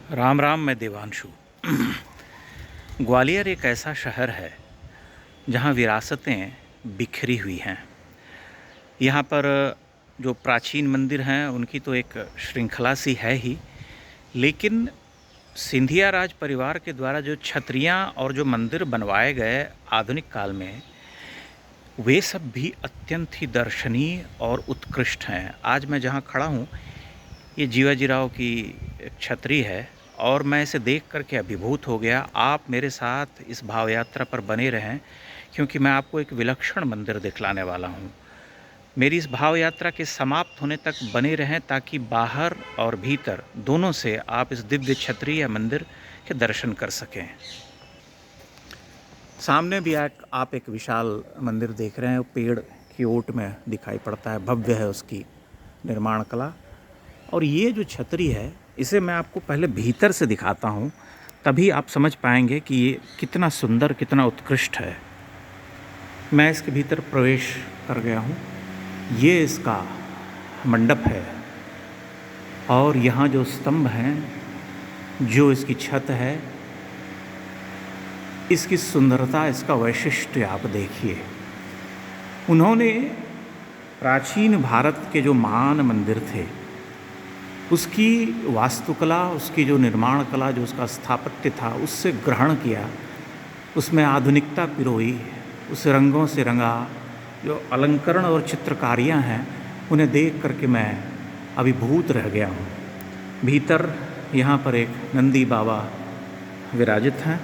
राम राम। मैं देवांशु। ग्वालियर एक ऐसा शहर है जहाँ विरासतें बिखरी हुई हैं। यहाँ पर जो प्राचीन मंदिर हैं उनकी तो एक श्रृंखला सी है ही, लेकिन सिंधिया राज परिवार के द्वारा जो छतरियाँ और जो मंदिर बनवाए गए आधुनिक काल में, वे सब भी अत्यंत ही दर्शनीय और उत्कृष्ट हैं। आज मैं जहाँ खड़ा हूँ, ये जीवाजीराव की एक छतरी है और मैं इसे देख कर के अभिभूत हो गया। आप मेरे साथ इस भाव यात्रा पर बने रहें, क्योंकि मैं आपको एक विलक्षण मंदिर दिखलाने वाला हूँ। मेरी इस भाव यात्रा के समाप्त होने तक बने रहें, ताकि बाहर और भीतर दोनों से आप इस दिव्य छतरी या मंदिर के दर्शन कर सकें। सामने भी आप एक विशाल मंदिर देख रहे हैं, वो पेड़ की ओट में दिखाई पड़ता है। भव्य है उसकी निर्माण कला। और ये जो छतरी है, इसे मैं आपको पहले भीतर से दिखाता हूँ, तभी आप समझ पाएंगे कि ये कितना सुंदर, कितना उत्कृष्ट है। मैं इसके भीतर प्रवेश कर गया हूँ। ये इसका मंडप है और यहाँ जो स्तंभ हैं, जो इसकी छत है, इसकी सुंदरता, इसका वैशिष्ट्य आप देखिए। उन्होंने प्राचीन भारत के जो महान मंदिर थे, उसकी वास्तुकला, उसकी जो निर्माण कला, जो उसका स्थापत्य था, उससे ग्रहण किया, उसमें आधुनिकता पिरोई, उस रंगों से रंगा। जो अलंकरण और चित्रकारियाँ हैं, उन्हें देख करके मैं अभिभूत रह गया हूँ। भीतर यहाँ पर एक नंदी बाबा विराजित हैं,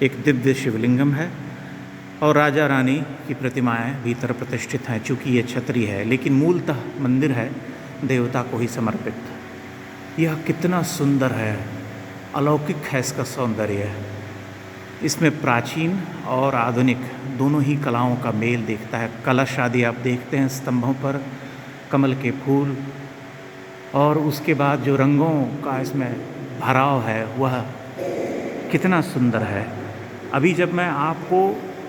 एक दिव्य शिवलिंगम है और राजा रानी की प्रतिमाएं भीतर प्रतिष्ठित हैं। चूँकि ये छतरी है, लेकिन मूलतः मंदिर है देवता को ही समर्पित। यह कितना सुंदर है, अलौकिक है इसका सौंदर्य। इसमें प्राचीन और आधुनिक दोनों ही कलाओं का मेल दिखता है। कलश आदि आप देखते हैं स्तंभों पर, कमल के फूल, और उसके बाद जो रंगों का इसमें भराव है, वह कितना सुंदर है। अभी जब मैं आपको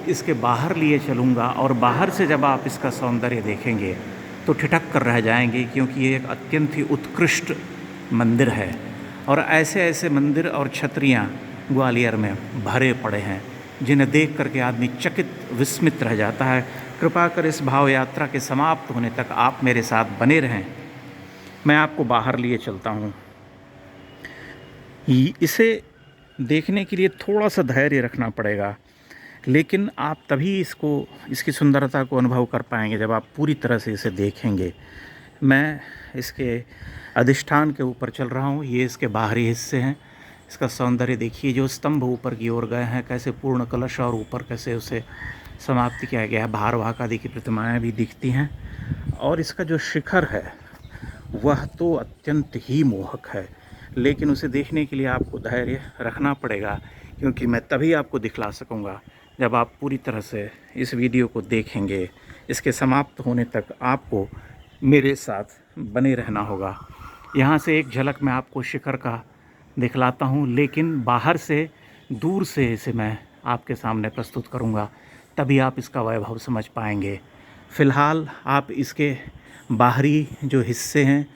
इसके बाहर लिए चलूँगा और बाहर से जब आप इसका सौंदर्य देखेंगे तो ठिठक कर रह जाएंगे, क्योंकि ये एक अत्यंत ही उत्कृष्ट मंदिर है। और ऐसे ऐसे मंदिर और छतरियाँ ग्वालियर में भरे पड़े हैं, जिन्हें देख करके आदमी चकित विस्मित रह जाता है। कृपा कर इस भाव यात्रा के समाप्त होने तक आप मेरे साथ बने रहें। मैं आपको बाहर लिए चलता हूँ। इसे देखने के लिए थोड़ा सा धैर्य रखना पड़ेगा, लेकिन आप तभी इसकी सुंदरता को अनुभव कर पाएंगे जब आप पूरी तरह से इसे देखेंगे। मैं इसके अधिष्ठान के ऊपर चल रहा हूँ। ये इसके बाहरी हिस्से हैं। इसका सौंदर्य देखिए, जो स्तंभ ऊपर की ओर गए हैं, कैसे पूर्ण कलश और ऊपर कैसे उसे समाप्त किया गया है। भारवाहक आदि की प्रतिमाएँ भी दिखती हैं। और इसका जो शिखर है वह तो अत्यंत ही मोहक है, लेकिन उसे देखने के लिए आपको धैर्य रखना पड़ेगा, क्योंकि मैं तभी आपको दिखला सकूँगा जब आप पूरी तरह से इस वीडियो को देखेंगे। इसके समाप्त होने तक आपको मेरे साथ बने रहना होगा। यहाँ से एक झलक मैं आपको शिखर का दिखलाता हूँ, लेकिन बाहर से, दूर से इसे मैं आपके सामने प्रस्तुत करूँगा, तभी आप इसका वैभव समझ पाएंगे। फ़िलहाल आप इसके बाहरी जो हिस्से हैं,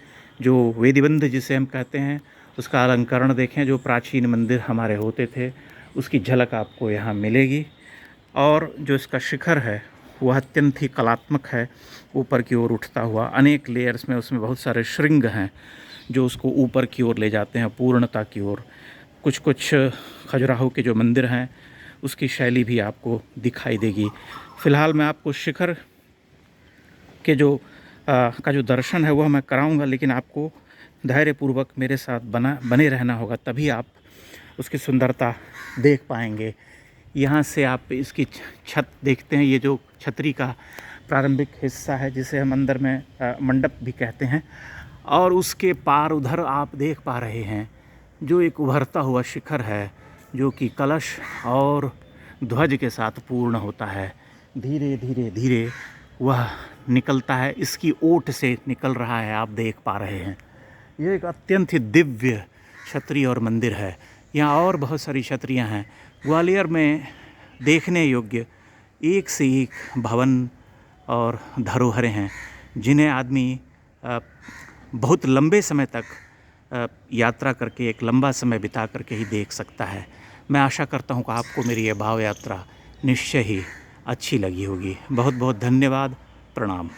जो वेदीबंध जिसे हम कहते हैं, उसका अलंकरण देखें। जो प्राचीन मंदिर हमारे होते थे, उसकी झलक आपको यहाँ मिलेगी। और जो इसका शिखर है वह अत्यंत ही कलात्मक है, ऊपर की ओर उठता हुआ, अनेक लेयर्स में। उसमें बहुत सारे श्रृंग हैं जो उसको ऊपर की ओर ले जाते हैं, पूर्णता की ओर। कुछ कुछ खजुराहो के जो मंदिर हैं, उसकी शैली भी आपको दिखाई देगी। फ़िलहाल मैं आपको शिखर के का जो दर्शन है वह मैं कराऊंगा, लेकिन आपको धैर्यपूर्वक मेरे साथ बने रहना होगा, तभी आप उसकी सुंदरता देख पाएंगे। यहाँ से आप इसकी छत देखते हैं। ये जो छतरी का प्रारंभिक हिस्सा है, जिसे हम अंदर में मंडप भी कहते हैं, और उसके पार उधर आप देख पा रहे हैं जो एक उभरता हुआ शिखर है, जो कि कलश और ध्वज के साथ पूर्ण होता है। धीरे धीरे धीरे वह निकलता है, इसकी ओट से निकल रहा है, आप देख पा रहे हैं। यह एक अत्यंत ही दिव्य छतरी और मंदिर है। यहाँ और बहुत सारी छतरियाँ हैं। ग्वालियर में देखने योग्य एक से एक भवन और धरोहरें हैं, जिन्हें आदमी बहुत लंबे समय तक यात्रा करके एक लंबा समय बिता करके ही देख सकता है। मैं आशा करता हूँ कि आपको मेरी ये भाव यात्रा निश्चय ही अच्छी लगी होगी। बहुत बहुत धन्यवाद। प्रणाम।